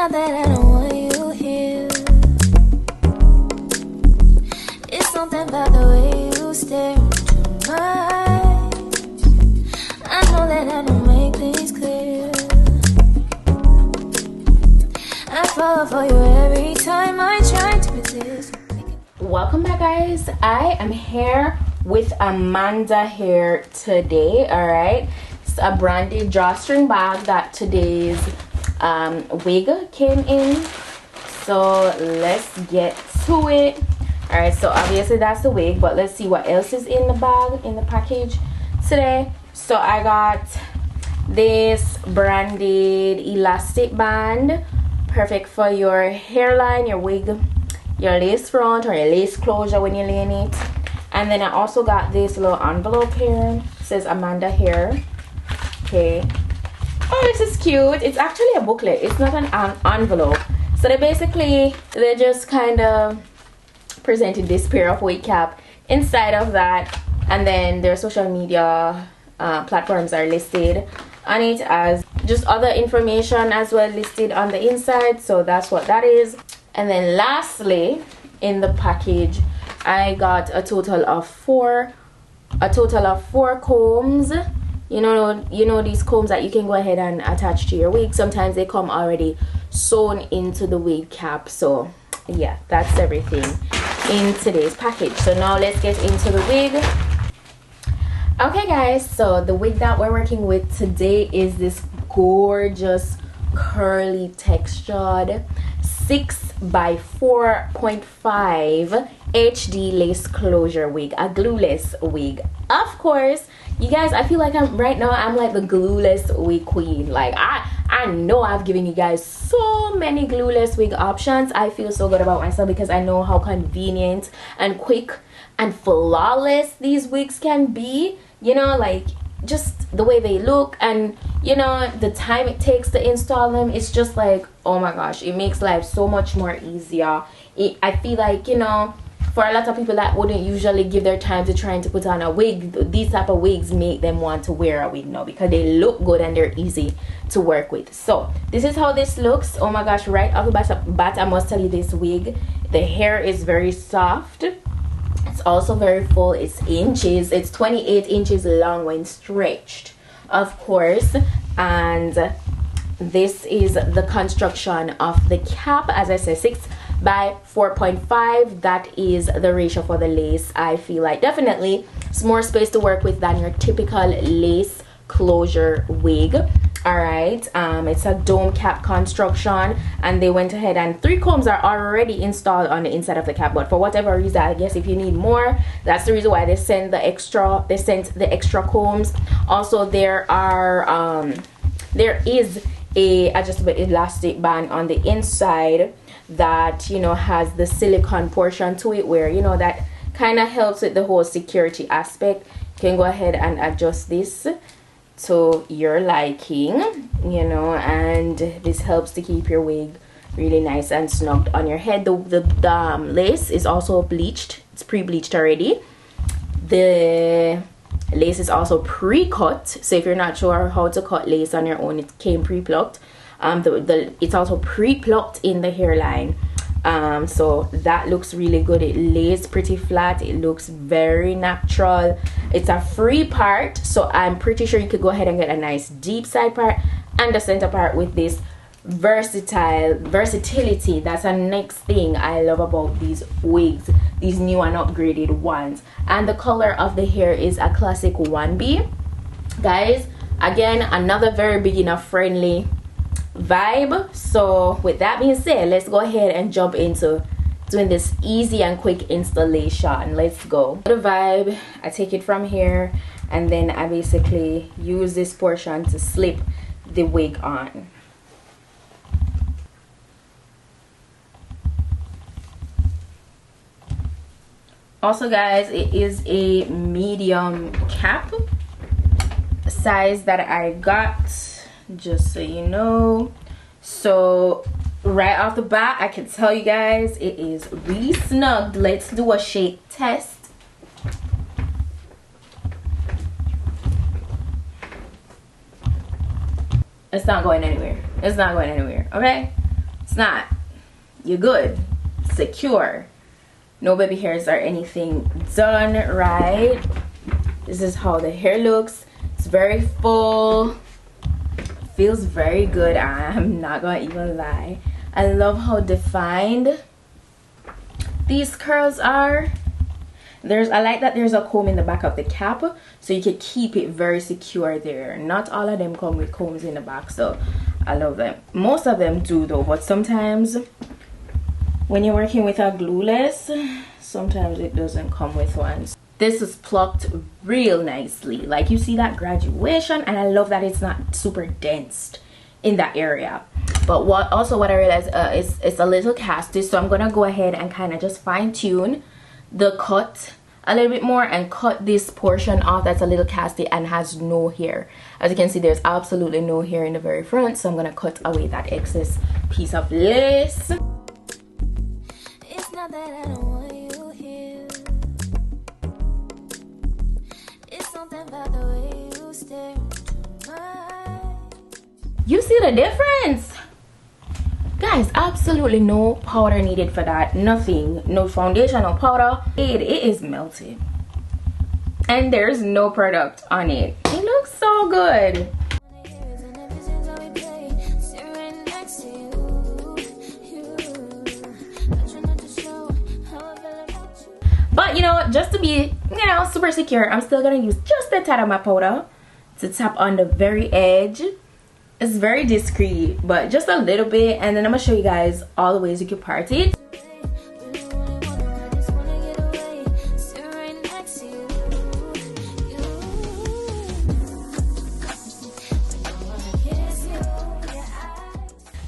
not that I don't want you here. It's something about the way you stare into my eyes. I know that I don't make things clear. I fall for you every time I try to resist. Welcome back, guys. I am here with Amanda here today. All right, it's a branded drawstring bag that today's wig came in, so let's get to it. All right, so obviously that's the wig, but let's see what else is in the bag, in the package today. So I got this branded elastic band, perfect for your hairline, your wig, your lace front, or your lace closure when you're laying it. And then I also got this little envelope here. It says Amanda here. Okay. Oh, this is cute. It's actually a booklet. It's not an envelope. So they just kind of presented this pair of wig cap inside of that, and then their social media platforms are listed on it, as just other information as well listed on the inside. So that's what that is. And then lastly, in the package, I got a total of four combs. You know these combs that you can go ahead and attach to your wig. Sometimes they come already sewn into the wig cap. So yeah, that's everything in today's package. So now let's get into the wig. Okay guys, so the wig that we're working with today is this gorgeous curly textured 6x4.5 HD lace closure wig, a glueless wig. Of course, you guys, I feel like I'm like the glueless wig queen. Like I know I've given you guys so many glueless wig options. I feel so good about myself because I know how convenient and quick and flawless these wigs can be. You know, like just the way they look, and you know, the time it takes to install them. It's just like, oh my gosh, it makes life so much more easier. I feel like, you know, for a lot of people that wouldn't usually give their time to trying to put on a wig, these type of wigs make them want to wear a wig now because they look good and they're easy to work with. So this is how this looks. Oh my gosh, right off the bat, I must tell you, this wig, the hair is very soft. It's also very full. It's inches. It's 28 inches long when stretched, of course. And this is the construction of the cap. As I said, 6x4.5. That is the ratio for the lace. I feel like definitely it's more space to work with than your typical lace closure wig. All right, it's a dome cap construction, and they went ahead and 3 combs are already installed on the inside of the cap, but for whatever reason, I guess if you need more, that's the reason why they sent the extra combs. Also, there is a adjustable elastic band on the inside that, you know, has the silicone portion to it, where, you know, that kind of helps with the whole security aspect. You can go ahead and adjust this to your liking, you know, and this helps to keep your wig really nice and snugged on your head. The lace is also bleached. It's pre-bleached already. The lace is also pre-cut, so if you're not sure how to cut lace on your own, it came pre-plucked. It's also pre-plucked in the hairline. So that looks really good. It lays pretty flat. It looks very natural. It's a free part, so I'm pretty sure you could go ahead and get a nice deep side part and the center part with this versatility. That's the next thing I love about these wigs, these new and upgraded ones. And the color of the hair is a classic 1B, guys. Again, another very beginner friendly vibe. So with that being said, let's go ahead and jump into doing this easy and quick installation. Let's go. The vibe, I take it from here, and then I basically use this portion to slip the wig on. Also guys, it is a medium cap size that I got, just so you know. So right off the bat, I can tell you guys it is really snug. Let's do a shake test. It's not going anywhere. It's not going anywhere. Okay, It's not. You're good. Secure. No baby hairs or anything done, right? This is how the hair looks. It's very full. Feels very good. I'm not gonna even lie. I love how defined these curls are. I like that there's a comb in the back of the cap, so you can keep it very secure there. Not all of them come with combs in the back, so I love them. Most of them do though, but sometimes when you're working with a glueless, sometimes it doesn't come with one. This is plucked real nicely. Like, you see that graduation, and I love that it's not super dense in that area. But what I realized it's a little casty, so I'm gonna go ahead and kind of just fine-tune the cut a little bit more and cut this portion off that's a little casty and has no hair. As you can see, there's absolutely no hair in the very front, so I'm gonna cut away that excess piece of lace. It's not that I don't want you here. It's something about the way you stare into my eyes. You see the difference? Guys, absolutely no powder needed for that. Nothing. No foundation, no powder. It is melted. And there's no product on it. It looks so good. But you know, just to be, you know, super secure, I'm still gonna use just a tad of my powder to tap on the very edge. It's very discreet, but just a little bit, and then I'm gonna show you guys all the ways you can part it.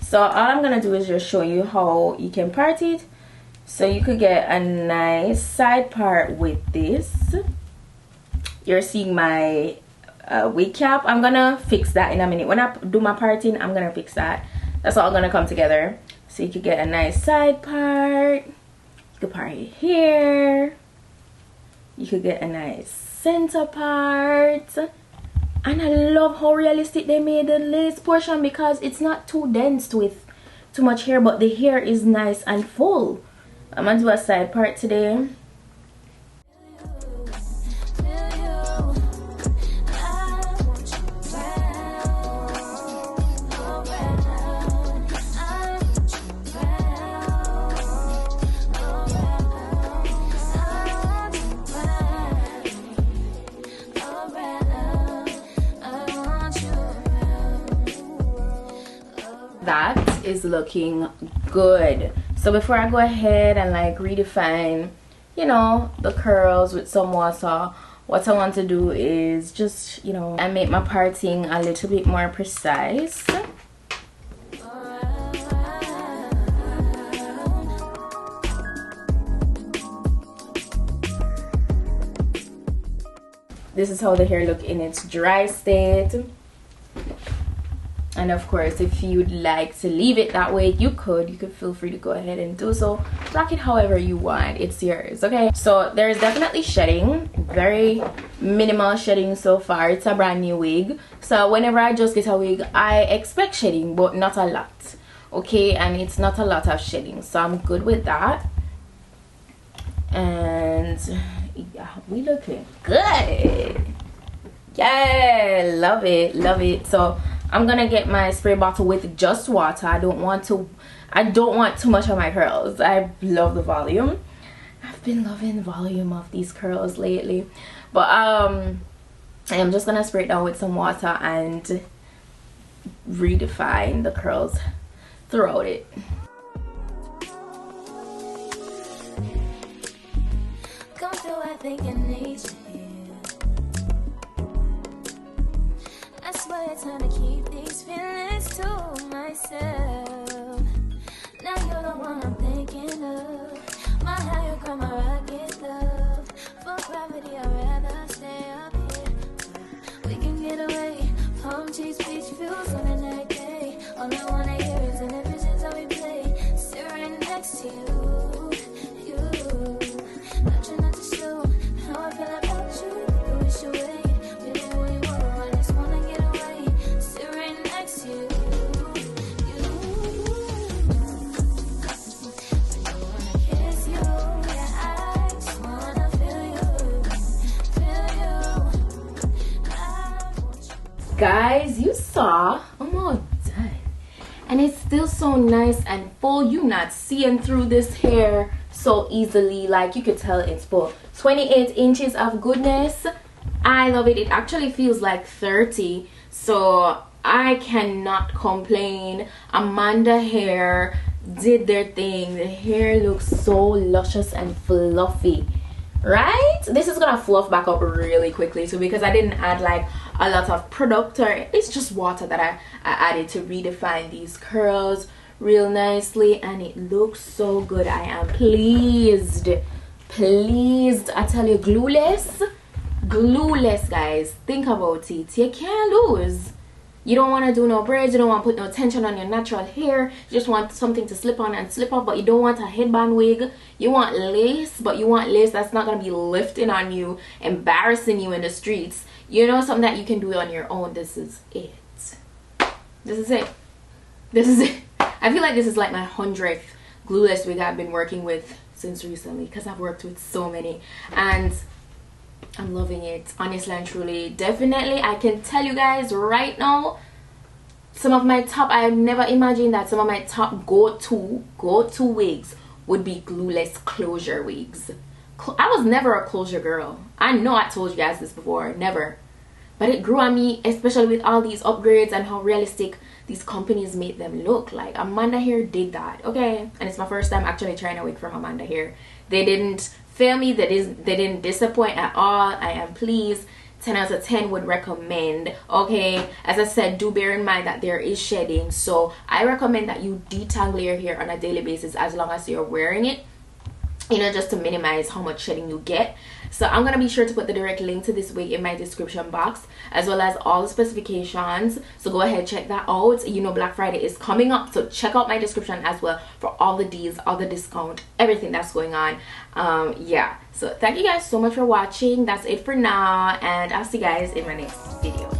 So all I'm gonna do is just show you how you can part it. So you could get a nice side part with this. You're seeing my wig cap. I'm gonna fix that in a minute. When I do my parting, I'm gonna fix that. That's all gonna come together. So you could get a nice side part. You could part it here. You could get a nice center part. And I love how realistic they made the lace portion, because it's not too dense with too much hair, but the hair is nice and full. I'm gonna do a side part today. That is looking good. So before I go ahead and like redefine, you know, the curls with some water, what I want to do is just, you know, and make my parting a little bit more precise. This is how the hair look in its dry state. And of course, if you'd like to leave it that way, you could feel free to go ahead and do so. Rock it however you want, it's yours. Okay, so there's definitely shedding, very minimal shedding so far. It's a brand new wig, so whenever I just get a wig, I expect shedding, but not a lot. Okay, and it's not a lot of shedding, so I'm good with that. And yeah, we looking good. Yeah, love it, love it. So I'm gonna get my spray bottle with just water. I don't want too much of my curls. I love the volume. I've been loving the volume of these curls lately. But I'm just gonna spray it down with some water and redefine the curls throughout it. Come through, I think I need you. I swear it's time to keep these feelings to myself. Now you're the one I'm thinking of. My higher girl, my rocket love. For gravity, I'd rather stay up here. We can get away. Palm trees, beach views on a night day. All I wanna hear is in the visions that we play. Sit right next to you. Not trying not to show how I feel about you. You wish away. guys, you saw I'm all done, and it's still so nice and full. You not seeing through this hair so easily. Like, you could tell it's full. 28 inches of goodness. I love it. It actually feels like 30, so I cannot complain. Amanda hair did their thing. The hair looks so luscious and fluffy, right? This is gonna fluff back up really quickly too, because I didn't add like a lot of product, or it's just water that I added to redefine these curls real nicely, and it looks so good. I am pleased. I tell you, glueless, guys. Think about it. You can't lose. You don't want to do no braids, you don't want to put no tension on your natural hair, you just want something to slip on and slip off, but you don't want a headband wig. You want lace, but you want lace that's not going to be lifting on you, embarrassing you in the streets. You know, something that you can do on your own. This is it. This is it. This is it. I feel like this is like my 100th glueless wig I've been working with since recently, because I've worked with so many, and I'm loving it, honestly and truly. Definitely, I can tell you guys right now, some of my top, I never imagined that some of my top go-to wigs would be glueless closure wigs. I was never a closure girl. I know I told you guys this before, never. But it grew on me, especially with all these upgrades and how realistic these companies made them look. Like, Amanda Hair did that, okay? And it's my first time actually trying a wig from Amanda Hair. They didn't fail me. They didn't disappoint at all. I am pleased. 10 out of 10 would recommend, okay? As I said, do bear in mind that there is shedding, so I recommend that you detangle your hair on a daily basis as long as you're wearing it, you know, just to minimize how much shedding you get. So I'm gonna be sure to put the direct link to this wig in my description box, as well as all the specifications, so go ahead, check that out. You know, Black Friday is coming up, so check out my description as well for all the deals, all the discount, everything that's going on. Yeah, so thank you guys so much for watching. That's it for now, and I'll see you guys in my next video.